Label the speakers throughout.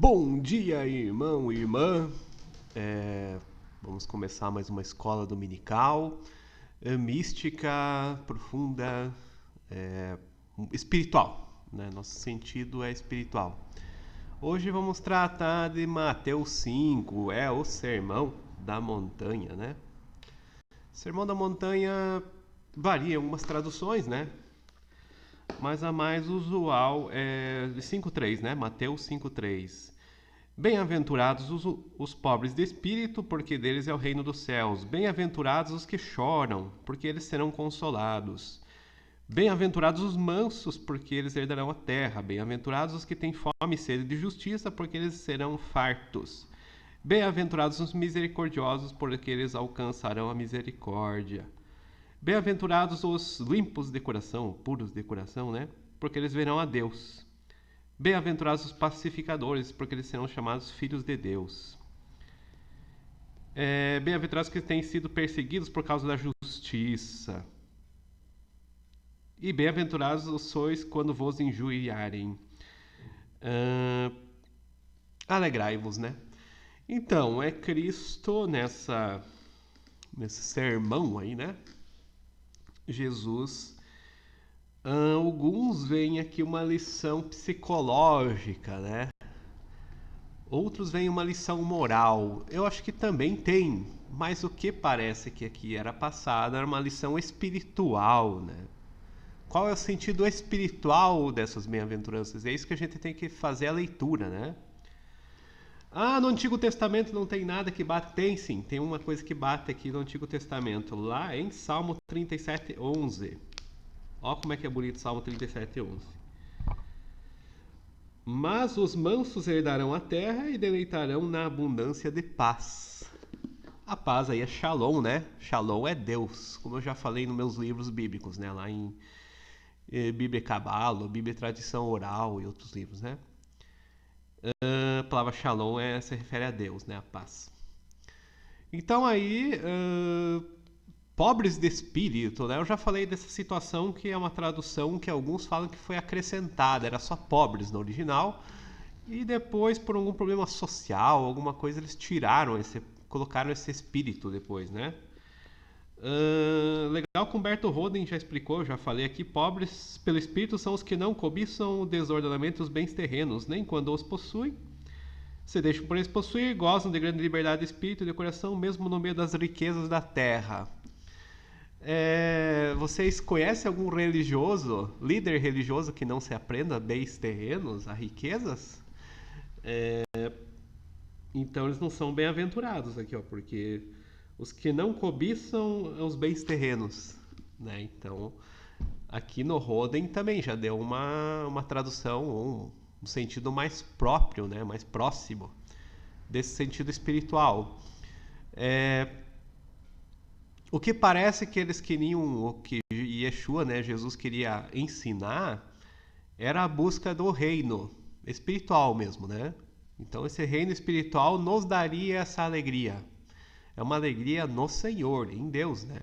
Speaker 1: Bom dia, irmão e irmã. Vamos começar mais uma escola dominical, mística, profunda, é, espiritual, né? Nosso sentido é espiritual. Hoje vamos tratar de Mateus 5, é o Sermão da Montanha, né? Sermão da Montanha varia em algumas traduções, né? Mas a mais usual é de 5:3, né? Mateus 5:3. Bem-aventurados os pobres de espírito, porque deles é o reino dos céus. Bem-aventurados os que choram, porque eles serão consolados. Bem-aventurados os mansos, porque eles herdarão a terra. Bem-aventurados os que têm fome e sede de justiça, porque eles serão fartos. Bem-aventurados os misericordiosos, porque eles alcançarão a misericórdia. Bem-aventurados os limpos de coração, puros de coração, né? Porque eles verão a Deus. Bem-aventurados os pacificadores, porque eles serão chamados filhos de Deus. Bem-aventurados que têm sido perseguidos por causa da justiça. E bem-aventurados sois quando vos injuriarem. Alegrai-vos, né? Então, é Cristo nesse sermão aí, né? Jesus. Alguns veem aqui uma lição psicológica, né? Outros veem uma lição moral. Eu acho que também tem, mas o que parece que aqui era passado era uma lição espiritual, né? Qual é o sentido espiritual dessas bem-aventuranças? É isso que a gente tem que fazer a leitura, né? Ah, no Antigo Testamento não tem nada que bate. Tem sim, tem uma coisa que bate aqui no Antigo Testamento, lá em Salmo 37:11. Ó como é que é bonito Salmo 37:11. Mas os mansos herdarão a terra e deleitarão na abundância de paz. A paz aí é Shalom, né? Shalom é Deus, como eu já falei nos meus livros bíblicos, né? Lá em Bíblia Cabala, Bíblia Tradição Oral e outros livros, né? A palavra Shalom se refere a Deus, né? A paz. Então aí, pobres de espírito, né? Eu já falei dessa situação que é uma tradução que alguns falam que foi acrescentada, era só pobres no original. E depois, por algum problema social, alguma coisa, eles colocaram esse espírito depois, né? Legal que Humberto Roden já explicou, já falei aqui, pobres pelo espírito são os que não cobiçam o desordenamento dos bens terrenos, nem quando os possuem, se deixam por eles possuir, gozam de grande liberdade de espírito e de coração, mesmo no meio das riquezas da terra. Vocês conhecem algum religioso, líder religioso que não se aprenda bens terrenos, a riquezas? Então eles não são bem-aventurados aqui, ó, porque os que não cobiçam os bens terrenos, né? Então, aqui no Roden também já deu uma tradução, um sentido mais próprio, né? Mais próximo desse sentido espiritual. O que parece que eles queriam, o que Yeshua, né, Jesus queria ensinar, era a busca do reino espiritual mesmo, né? Então esse reino espiritual nos daria essa alegria. É uma alegria no Senhor, em Deus, né?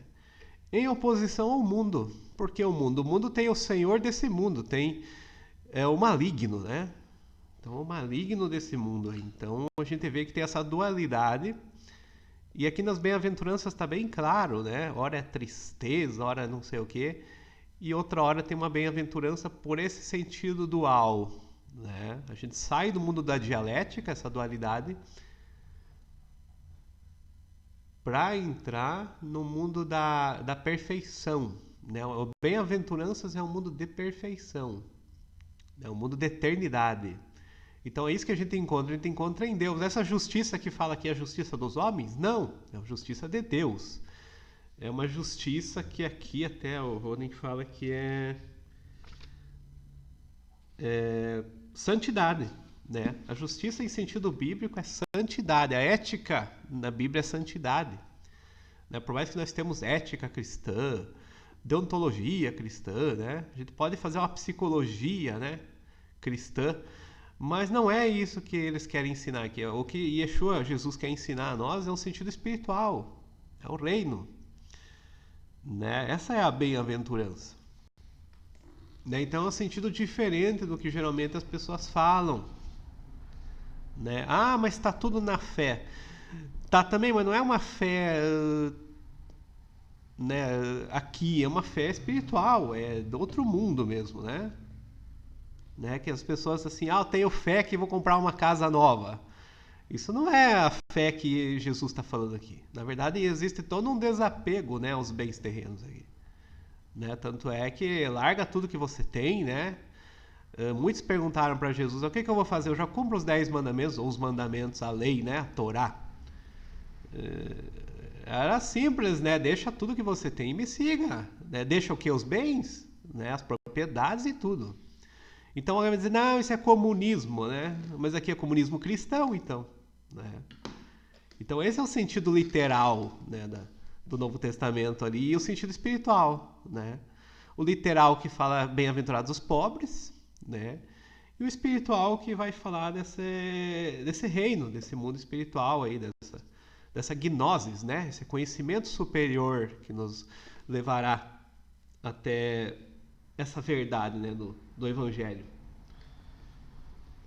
Speaker 1: Em oposição ao mundo. Porque o mundo tem o Senhor desse mundo, tem o maligno, né? Então o maligno desse mundo. Então a gente vê que tem essa dualidade. E aqui nas bem-aventuranças está bem claro, né? Ora é tristeza, ora não sei o quê. E outra hora tem uma bem-aventurança por esse sentido dual, né? A gente sai do mundo da dialética, essa dualidade, para entrar no mundo da perfeição, né? O bem-aventuranças é um mundo de perfeição, é um mundo de eternidade. Então é isso que a gente encontra em Deus. Essa justiça que fala que é a justiça dos homens? Não, é a justiça de Deus. É uma justiça que aqui até o Roden fala que é santidade, né? A justiça em sentido bíblico é santidade. A ética na Bíblia é santidade. Né? Por mais que nós temos ética cristã, deontologia cristã, né? A gente pode fazer uma psicologia, né, cristã, mas não é isso que eles querem ensinar aqui. O que Yeshua, Jesus, quer ensinar a nós é um sentido espiritual, é o reino, né? Essa é a bem-aventurança. Né? Então é um sentido diferente do que geralmente as pessoas falam. né? Ah, mas está tudo na fé. Tá também, mas não é uma fé, né, aqui, é uma fé espiritual, é do outro mundo mesmo, né? Que as pessoas assim, ah, eu tenho fé que vou comprar uma casa nova. Isso não é a fé que Jesus está falando aqui. Na verdade, existe todo um desapego, né, aos bens terrenos aqui, né? Tanto é que larga tudo que você tem, né? Muitos perguntaram para Jesus: o que, que eu vou fazer? Eu já cumpro os 10 mandamentos, ou os mandamentos, a lei, né? A Torá. Era simples, né? Deixa tudo que você tem e me siga. Né? Deixa o que? Os bens, né? As propriedades e tudo. Então alguém vai dizer: não, isso é comunismo, né? Mas aqui é comunismo cristão, então. Né? Então esse é o sentido literal, né, do Novo Testamento ali, e o sentido espiritual, né? O literal que fala bem-aventurados os pobres, né? E o espiritual que vai falar desse reino, desse mundo espiritual aí, dessa gnosis, né? Esse conhecimento superior que nos levará até essa verdade, né, do Evangelho.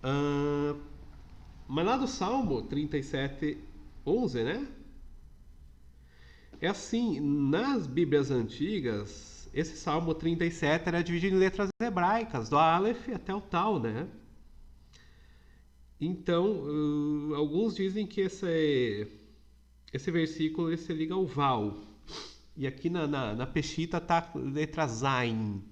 Speaker 1: Ah, mas lá do Salmo 37:11, né? É assim, nas Bíblias antigas, esse Salmo 37 era dividido em letras hebraicas, do Aleph até o Tal, né? Então, alguns dizem que esse versículo se liga ao Val. E aqui na Peshita tá letra Zain.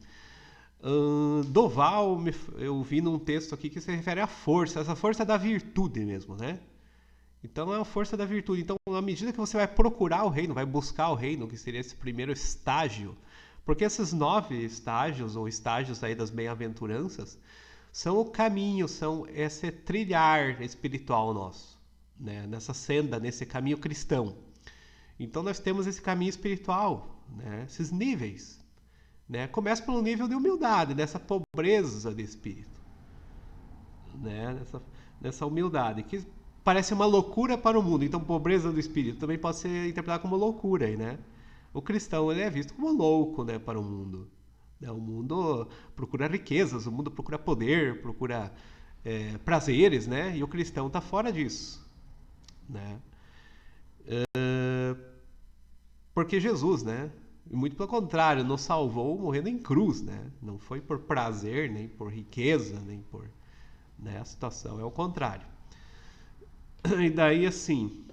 Speaker 1: Do Val, eu vi num texto aqui que se refere à força, essa força da virtude mesmo, né? Então é a força da virtude. Então, à medida que você vai procurar o reino, vai buscar o reino, que seria esse primeiro estágio, porque esses 9 estágios, ou estágios aí das bem-aventuranças, são o caminho, são esse trilhar espiritual nosso, né? Nessa senda, nesse caminho cristão. Então nós temos esse caminho espiritual, né? Esses níveis. Né? Começa pelo nível de humildade, dessa pobreza de espírito, né? Nessa humildade, que parece uma loucura para o mundo. Então, pobreza do espírito também pode ser interpretado como loucura, aí, né? O cristão ele é visto como louco, né, para o mundo. Né? O mundo procura riquezas, o mundo procura poder, procura prazeres, né? E o cristão está fora disso, né? Porque Jesus, né? Muito pelo contrário, nos salvou morrendo em cruz, né? Não foi por prazer, nem por riqueza, nem por, né? A situação é o contrário. E daí, assim,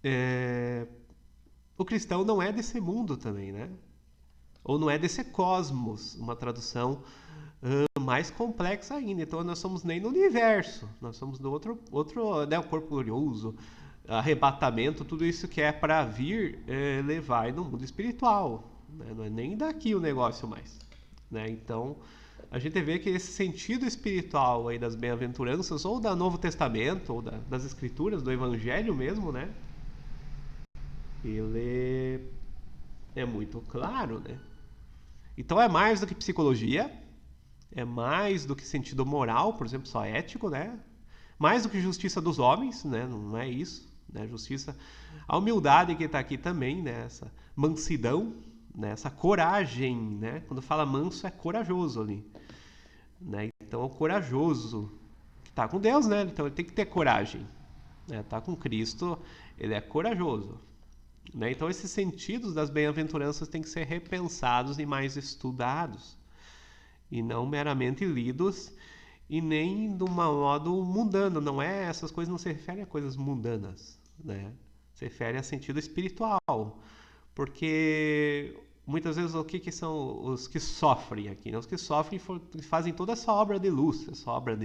Speaker 1: é, o cristão não é desse mundo também, né? Ou não é desse cosmos, uma tradução mais complexa ainda. Então, nós somos nem no universo, nós somos do outro né, o corpo glorioso, arrebatamento, tudo isso que é para vir levar no mundo espiritual. Né? Não é nem daqui o negócio mais. Né? Então, a gente vê que esse sentido espiritual aí das bem-aventuranças, ou do Novo Testamento, ou das Escrituras, do Evangelho mesmo, né? Ele é muito claro, né? Então é mais do que psicologia, é mais do que sentido moral, por exemplo, só ético, né? Mais do que justiça dos homens, né? Não é isso, né? Justiça, a humildade que está aqui também, né? Essa mansidão, né? Essa coragem, né? Quando fala manso é corajoso ali, né? Então é o corajoso que está com Deus, né? Então ele tem que ter coragem, né? Tá com Cristo, ele é corajoso. Né? Então, esses sentidos das bem-aventuranças têm que ser repensados e mais estudados, e não meramente lidos, e nem de um modo mundano. Não é, essas coisas não se referem a coisas mundanas, né? Se refere a sentido espiritual, porque muitas vezes o que são os que sofrem aqui? Né? Os que sofrem fazem toda essa obra de luz, essa obra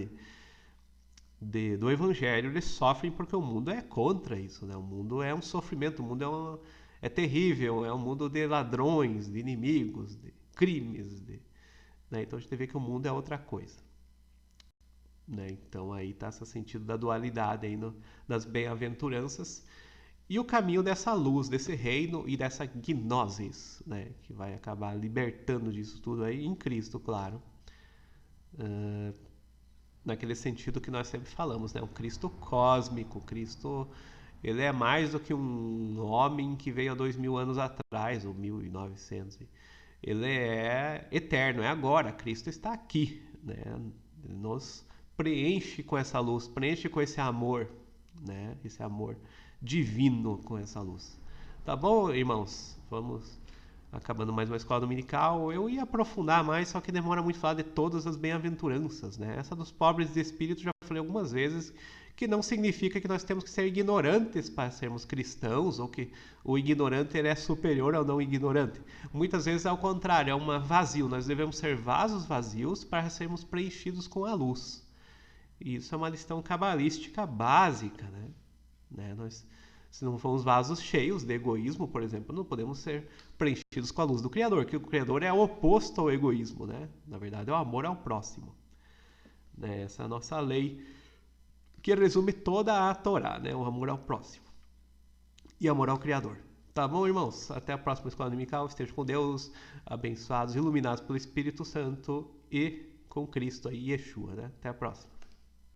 Speaker 1: do Evangelho, eles sofrem porque o mundo é contra isso, né? O mundo é um sofrimento, o mundo é terrível, é um mundo de ladrões, de inimigos, de crimes, né? Então a gente vê que o mundo é outra coisa, né? Então aí está esse sentido da dualidade aí das bem-aventuranças e o caminho dessa luz, desse reino e dessa gnosis, né? Que vai acabar libertando disso tudo aí em Cristo, claro. Naquele sentido que nós sempre falamos, né? O Cristo cósmico, o Cristo, ele é mais do que um homem que veio há 2000 anos atrás, ou 1900. Ele é eterno, é agora. Cristo está aqui, né? Nos preenche com essa luz, preenche com esse amor, né? Esse amor divino com essa luz. Tá bom, irmãos? Vamos acabando mais uma escola dominical. Eu ia aprofundar mais, só que demora muito falar de todas as bem-aventuranças, né? Essa dos pobres de espírito já falei algumas vezes, que não significa que nós temos que ser ignorantes para sermos cristãos, ou que o ignorante ele é superior ao não ignorante. Muitas vezes é ao contrário, é um vazio. Nós devemos ser vasos vazios para sermos preenchidos com a luz. E isso é uma lição cabalística básica, né? Se não formos vasos cheios de egoísmo, por exemplo, não podemos ser preenchidos com a luz do Criador, que o Criador é oposto ao egoísmo, né? Na verdade, é o amor ao próximo. Né? Essa é a nossa lei, que resume toda a Torá, né? O amor ao próximo e amor ao Criador. Tá bom, irmãos? Até a próxima escola dominical. Estejam com Deus, abençoados, iluminados pelo Espírito Santo e com Cristo aí, Yeshua, né? Até a próxima.